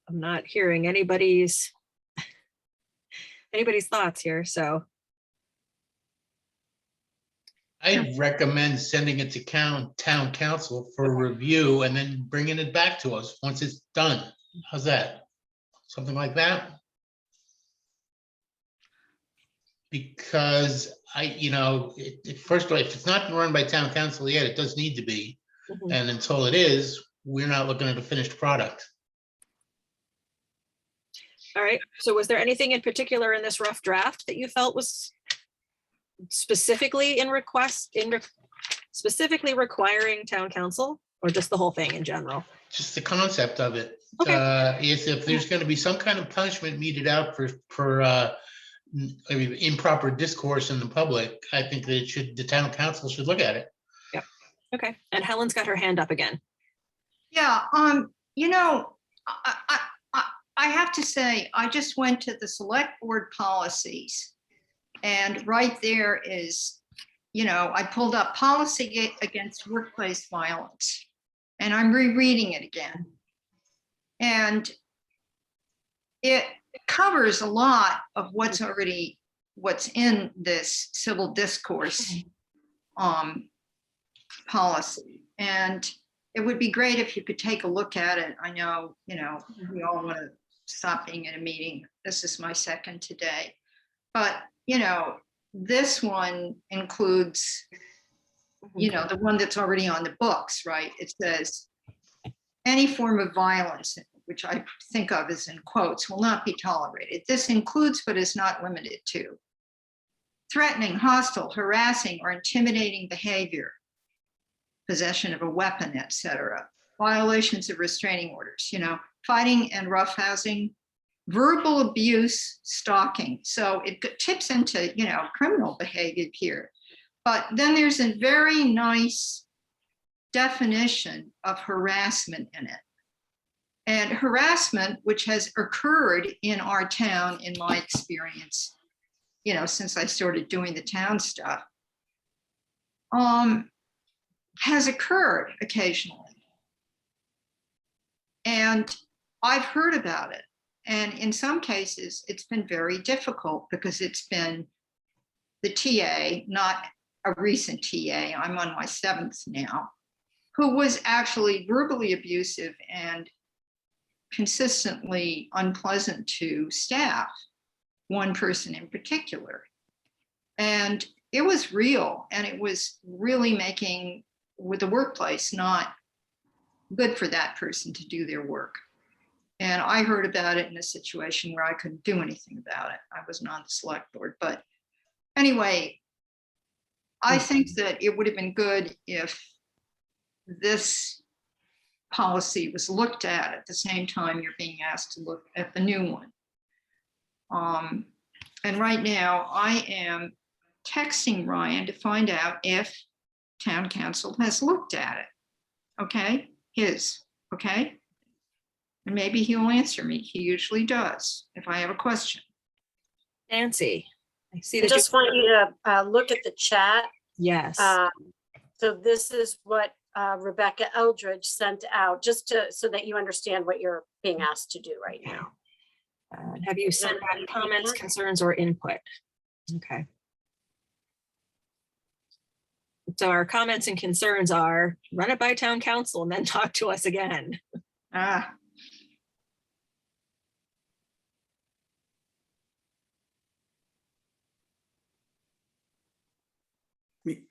I'm not hearing anybody's thoughts here, so. I'd recommend sending it to town council for review and then bringing it back to us once it's done. How's that? Something like that? Because first of all, if it's not been run by town council yet, it does need to be. And until it is, we're not looking at a finished product. All right, so was there anything in particular in this rough draft that you felt was specifically specifically requiring town council, or just the whole thing in general? Just the concept of it. Okay. If there's going to be some kind of punishment meted out for improper discourse in the public, I think that the town council should look at it. Yep. Okay. And Helen's got her hand up again. Yeah, I have to say, I just went to the select board policies, and right there is, I pulled up policy against workplace violence, and I'm rereading it again. And it covers a lot of what's in this civil discourse policy. And it would be great if you could take a look at it. I know, we all want to stop being in a meeting. This is my second today. But, this one includes, the one that's already on the books, right? It says, any form of violence, which I think of as in quotes, will not be tolerated. This includes, but is not limited to, threatening, hostile, harassing, or intimidating behavior, possession of a weapon, etc., violations of restraining orders, fighting and roughhousing, verbal abuse, stalking. So it tips into, criminal behavior here. But then there's a very nice definition of harassment in it. And harassment, which has occurred in our town, in my experience, since I started doing the town stuff, has occurred occasionally. And I've heard about it. And in some cases, it's been very difficult because it's been the TA, not a recent TA, I'm on my 7th now, who was actually verbally abusive and consistently unpleasant to staff, one person in particular. And it was real, and it was really making with the workplace not good for that person to do their work. And I heard about it in a situation where I couldn't do anything about it. I wasn't on the select board, but anyway, I think that it would have been good if this policy was looked at the same time you're being asked to look at the new one. And right now I am texting Ryan to find out if town council has looked at it. Okay, okay? And maybe he'll answer me. He usually does if I have a question. Nancy, I see I that. just want you to look at the chat. Yes. So this is what Rebecca Eldridge sent out, just so that you understand what you're being asked to do right now. Have you sent back comments, concerns, or input? Okay. So our comments and concerns are run it by town council and then talk to us again.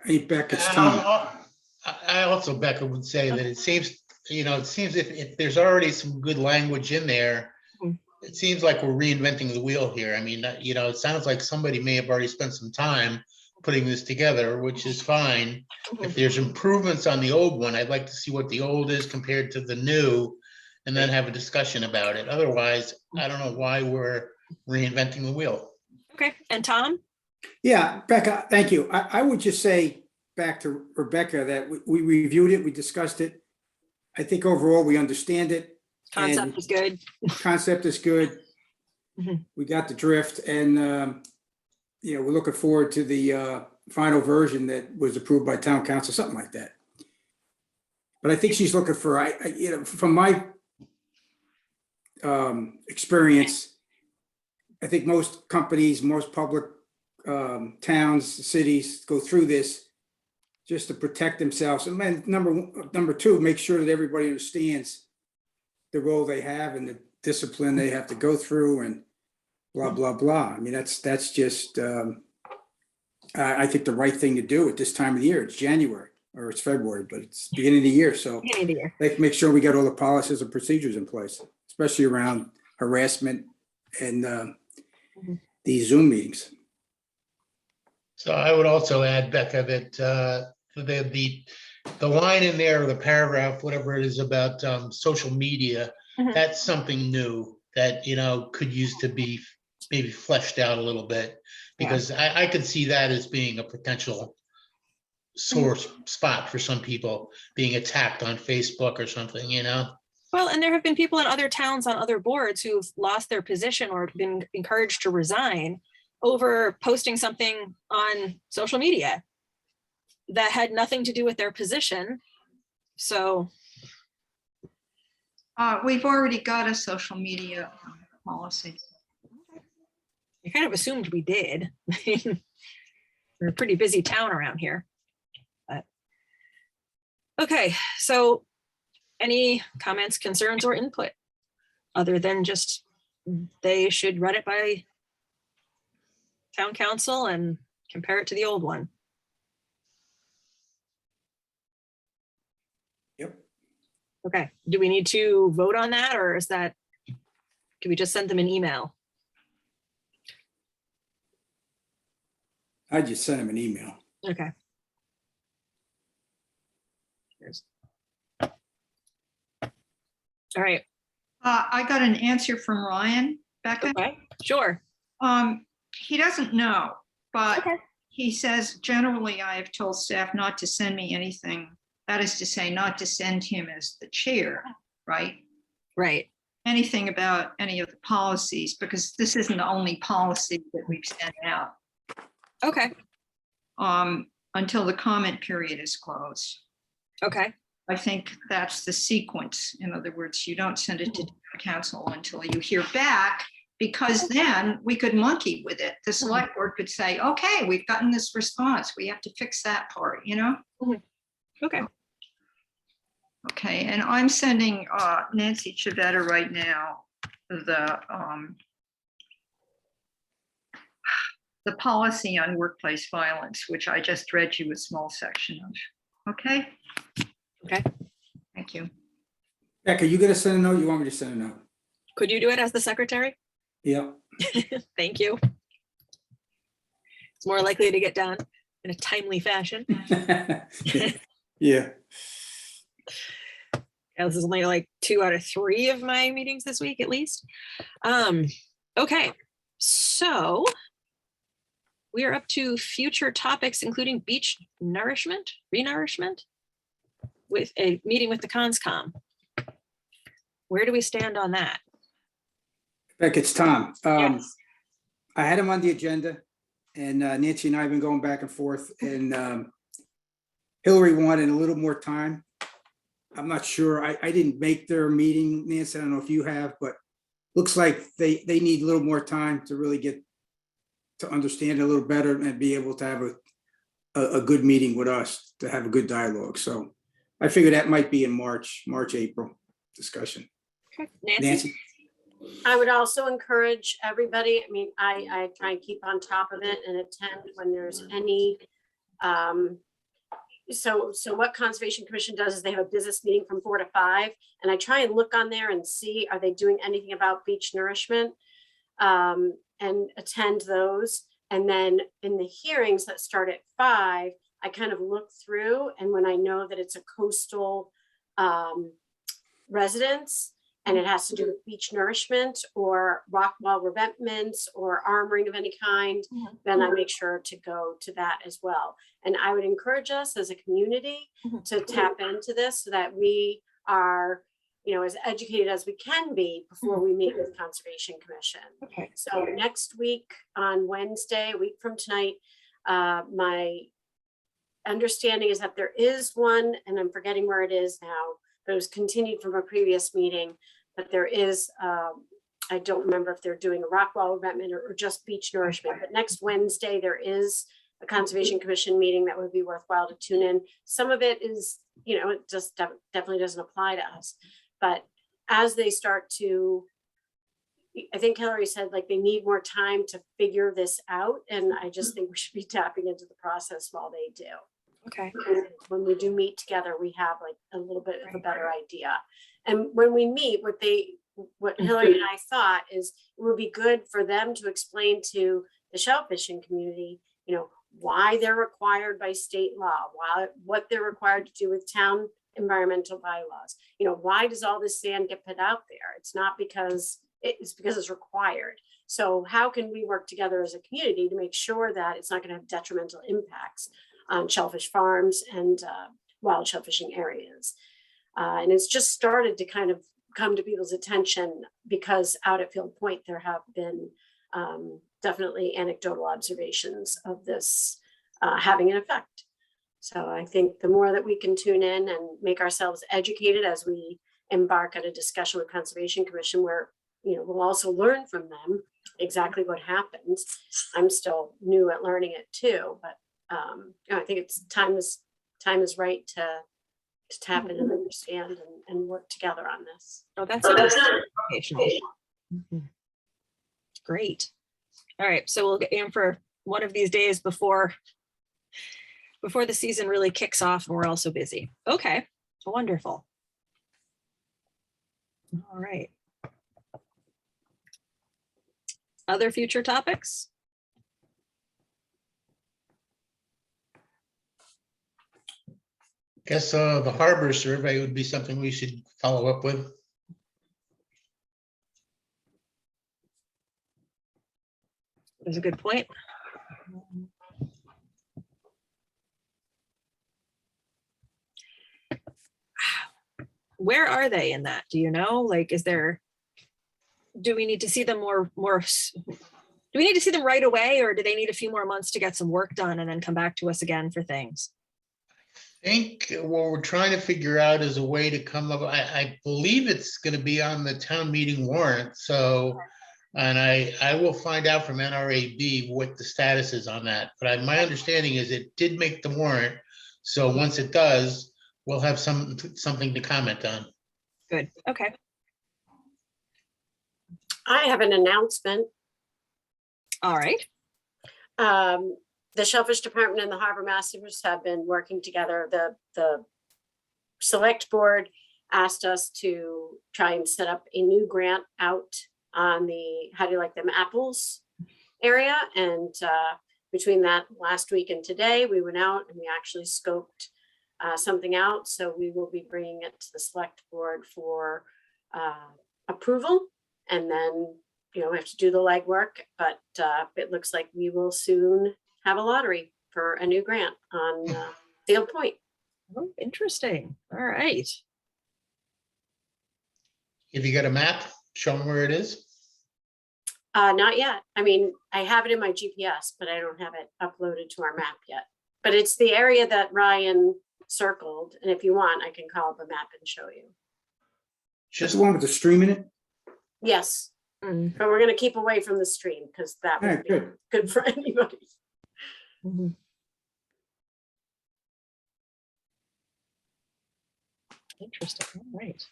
Hey, Beck, it's And Tom. I also, Becca, would say that it seems, it seems if there's already some good language in there, Mhm. it seems like we're reinventing the wheel here. I mean, it sounds like somebody may have already spent some time putting this together, which is fine. If there's improvements on the old one, I'd like to see what the old is compared to the new, and then have a discussion about it. Otherwise, I don't know why we're reinventing the wheel. Okay, and Tom? Yeah, Becca, thank you. I would just say back to Rebecca that we reviewed it, we discussed it. I think overall we understand it. Concept and is good. Concept is good. Mhm. We got the drift, and we're looking forward to the final version that was approved by town council, something like that. But I think she's looking for, from my experience, I think most companies, most public towns, cities go through this just to protect themselves. And then number two, make sure that everybody understands the role they have and the discipline they have to go through and blah, blah, blah. I mean, that's just, I think the right thing to do at this time of the year. It's January or it's February, but it's beginning of the year. So Beginning of the year. they make sure we got all the policies and procedures in place, especially around harassment and these Zoom meetings. So I would also add, Becca, that the line in there, or the paragraph, whatever it is about social media, Mhm. that's something new that, could use to be maybe fleshed out a little bit. Because I could see that as being a potential source spot for some people being attacked on Facebook or something, Well, and there have been people in other towns on other boards who've lost their position or been encouraged to resign over posting something on social media that had nothing to do with their position. So We've already got a social media policy. I kind of assumed we did. We're a pretty busy town around here. But okay, so any comments, concerns, or input other than just they should run it by town council and compare it to the old one? Yep. Okay, do we need to vote on that, or is that, can we just send them an email? I just sent him an email. Okay. All right, I got an answer from Ryan, Becca. okay, sure. He doesn't know, but Okay. he says, generally, I have told staff not to send me anything. That is to say, not to send him as the chair, right? Right, Anything about any of the policies, because this isn't the only policy that we've sent out okay, until the comment period is closed. Okay, I think that's the sequence. In other words, you don't send it to town council until you hear back, because then we could monkey with it. The select board could say, okay, we've gotten this response. We have to fix that part, you know? okay, Okay, and I'm sending Nancy Chavetta right now the policy on workplace violence, which I just read you a small section of. Okay? okay. Thank you. Becca, you gonna send a note? You want me to send a note? Could you do it as the secretary? Yeah. Thank you. It's more likely to get done in a timely fashion. Yeah. Yeah, this is only like 2 out of 3 of my meetings this week, at least. Okay, so we are up to future topics, including beach renourishment, with a meeting with the CONSCOM. Where do we stand on that? Becca, it's Tom. Yes. I had him on the agenda, and Nancy and I have been going back and forth, and Hillary wanted a little more time. I'm not sure. I didn't make their meeting, Nancy. I don't know if you have, but looks like they need a little more time to really get to understand it a little better and be able to have a good meeting with us, to have a good dialogue. So I figured that might be in March, April discussion. Okay. Nancy? Nancy? I would also encourage everybody, I mean, I try and keep on top of it and attend when there's any, so what Conservation Commission does is they have a business meeting from 4 to 5, and I try and look on there and see, are they doing anything about beach nourishment? And attend those. And then in the hearings that start at 5, I kind of look through, and when I know that it's a coastal residence, and it has to do with beach nourishment or rock wall revetments or armoring of any kind, then I make sure to go to that as well. And I would encourage us as a community to tap into this so that we are, you know, as educated as we can be before we meet with Conservation Commission. Okay. So next week on Wednesday, a week from tonight, my understanding is that there is one, and I'm forgetting where it is now, but it was continued from a previous meeting, but there is, I don't remember if they're doing a rock wall revetment or just beach nourishment, but next Wednesday, there is a Conservation Commission meeting that would be worthwhile to tune in. Some of it is, you know, it just definitely doesn't apply to us, but as they start to, I think Hillary said like they need more time to figure this out, and I just think we should be tapping into the process while they do. Okay. And when we do meet together, we have like a little bit of a better idea. And when we meet, what Hillary and I thought is it would be good for them to explain to the shellfishing community, you know, why they're required by state law, what they're required to do with town environmental bylaws. You know, why does all this sand get put out there? It's not because it's because it's required. So how can we work together as a community to make sure that it's not going to have detrimental impacts on shellfish farms and wild shellfishing areas? And it's just started to kind of come to people's attention because out at Field Point, there have been definitely anecdotal observations of this having an effect. So I think the more that we can tune in and make ourselves educated as we embark on a discussion with Conservation Commission, where, you know, we'll also learn from them exactly what happens. I'm still new at learning it too, but you know, I think it's time is right to tap in and understand and work together on this. Oh, that's educational. Great. All right, so we'll get in for one of these days before the season really kicks off and we're all so busy. Okay, wonderful. All right. Other future topics? Guess the harbor survey would be something we should follow up with. That's a good point. Where are they in that? Do you know? Like, do we need to see them do we need to see them right away, or do they need a few more months to get some work done and then come back to us again for things? think what we're trying to figure out is a way to come up, I believe it's gonna be on the town meeting warrant, so. And I will find out from NRAB what the status is on that, but my understanding is it did make the warrant. So once it does, we'll have something to comment on. Good, okay. I have an announcement. All right. The Shellfish Department and the Harbor Masters have been working together. The select board asked us to try and set up a new grant out on the, how do you like them, apples area. And between that last week and today, we went out and we actually scoped something out. So we will be bringing it to the select board for approval. And then, we have to do the legwork, but it looks like we will soon have a lottery for a new grant on Field Point. Oh, interesting. All right. If you got a map, show them where it is. Not yet. I mean, I have it in my GPS, but I don't have it uploaded to our map yet. But it's the area that Ryan circled. And if you want, I can call up a map and show you. Just the one with the stream in it? Yes, Mm, but we're gonna keep away from the stream because that Yeah, would be good. good for anybody. mhm. Interesting. All right.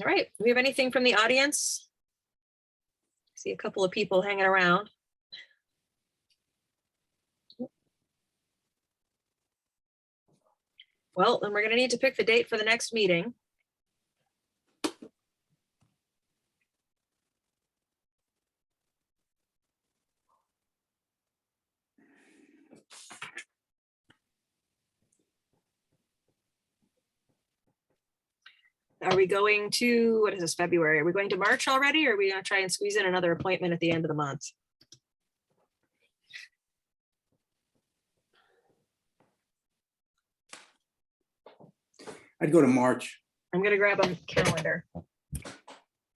All right. Do we have anything from the audience? See a couple of people hanging around. Well, then we're going to need to pick the date for the next meeting. Are we going to, what is this, February? Are we going to March already? Or are we going to try and squeeze in another appointment at the end of the month? I'd go to March. I'm going to grab a calendar.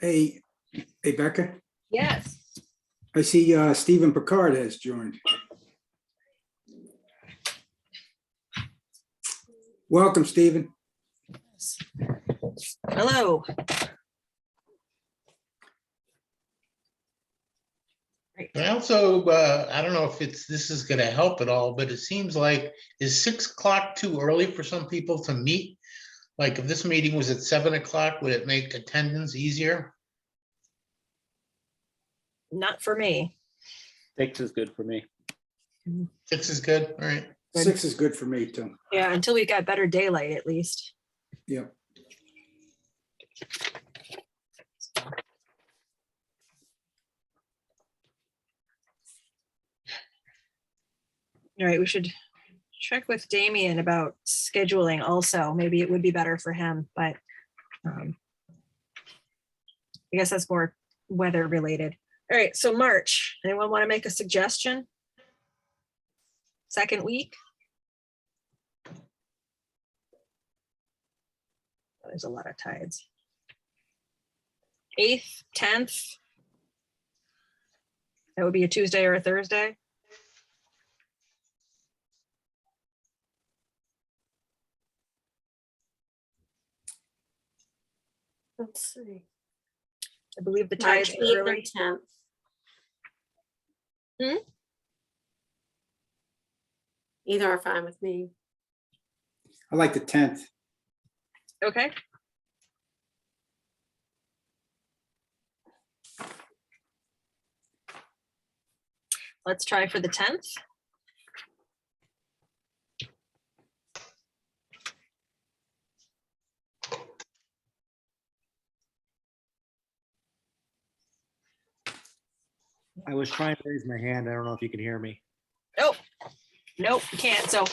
Hey, Becca, Yes. I see Stephen Picard has joined. Welcome, Stephen. Hello. I also, I don't know if this is gonna help at all, but it seems like, is 6 o'clock too early for some people to meet? Like if this meeting was at 7 o'clock, would it make attendance easier? Not for me. 6 is good for me. 6 is good, all right. 6 is good for me too. Yeah, until we got better daylight at least. Yeah. All right, we should check with Damien about scheduling also. Maybe it would be better for him, but I guess that's more weather related. All right, so March, anyone want to make a suggestion? Second week? There's a lot of tides. 8th, 10th? That would be a Tuesday or a Thursday? Let's see. I believe the March tides 8th are or early. 10th. Hmm? Either are fine with me. I like the 10th. Okay. Let's try for the 10th. I was trying to raise my hand. I don't know if you can hear me. Oh, nope, you can't. So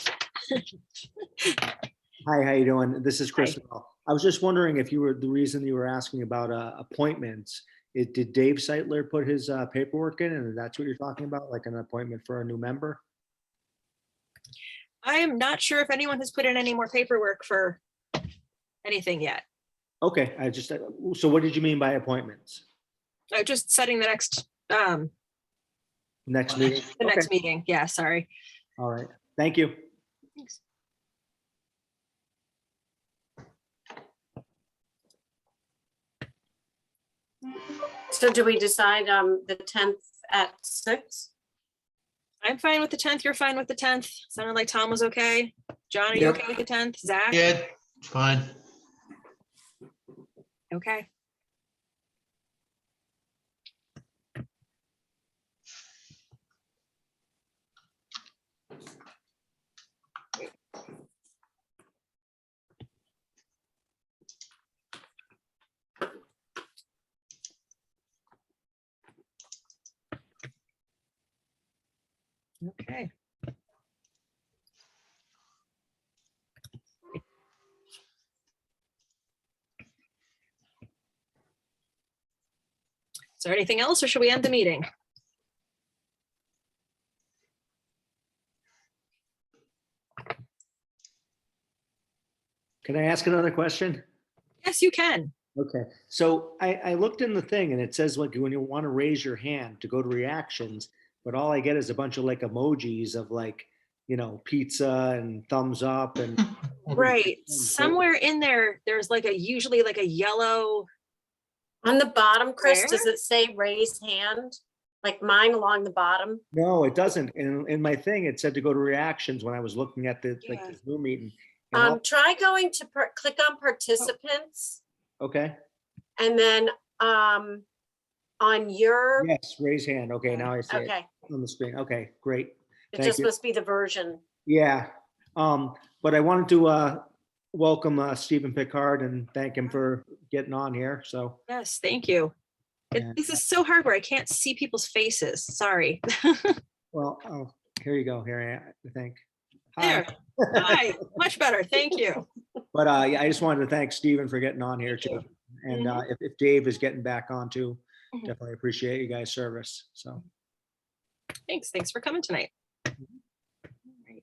Hi, how you doing? This is Chris. I was just wondering if you were, the reason you were asking about appointments, did Dave Seitler put his paperwork in, and that's what you're talking about, like an appointment for a new member? I am not sure if anyone has put in any more paperwork for anything yet. Okay, so what did you mean by appointments? Just setting the next Next meeting. the Okay. next meeting. Yeah, sorry. All right. Thank you. Thanks. So do we decide the 10th at 6? I'm fine with the 10th. You're fine with the 10th. Sounded like Tom was okay. John, are you Yep. okay with the 10th? Zach? Yeah, it's fine. Okay. Okay. Is there anything else, or should we end the meeting? Can I ask another question? Yes, you can. Okay, so I looked in the thing and it says like when you want to raise your hand to go to reactions, but all I get is a bunch of like emojis of like, pizza and thumbs up and. Right. Somewhere in there, there's like usually like a yellow. On the bottom, Chris, Where? does it say raise hand? Like mine along the bottom? No, it doesn't. In my thing, it said to go to reactions when I was looking at the like Yeah. the Zoom meeting. And all- Try going to click on participants Okay, and then on your, yes, raise hand. Okay, now I see it okay, on the screen. Okay, great. it Thank just you. must be the version. Yeah, but I wanted to welcome Stephen Pickard and thank him for getting on here. So, Yes, thank you. Yeah. This is so hard where I can't see people's faces. Sorry. well, oh, here you go. Here I think. Hi. There. Hi, much better. Thank you. But yeah, I just wanted to thank Stephen for getting on here Thank too. And Mhm. if Dave is getting back on too, Mhm. definitely appreciate you guys' service. So, Thanks. Thanks for coming tonight. Right.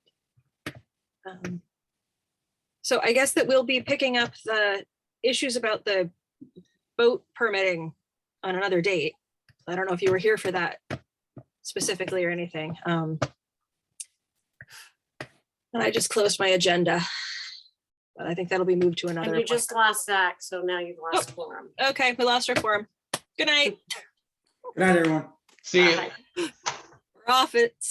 So I guess that we'll be picking up the issues about the boat permitting on another date. I don't know if you were here for that specifically or anything. And I just closed my agenda. But I think that'll be moved to another. And you just lost Zach, so now you've lost Oh. quorum. Okay, we lost our quorum. Good night. Good night, everyone. See you. Bye. We're off. It's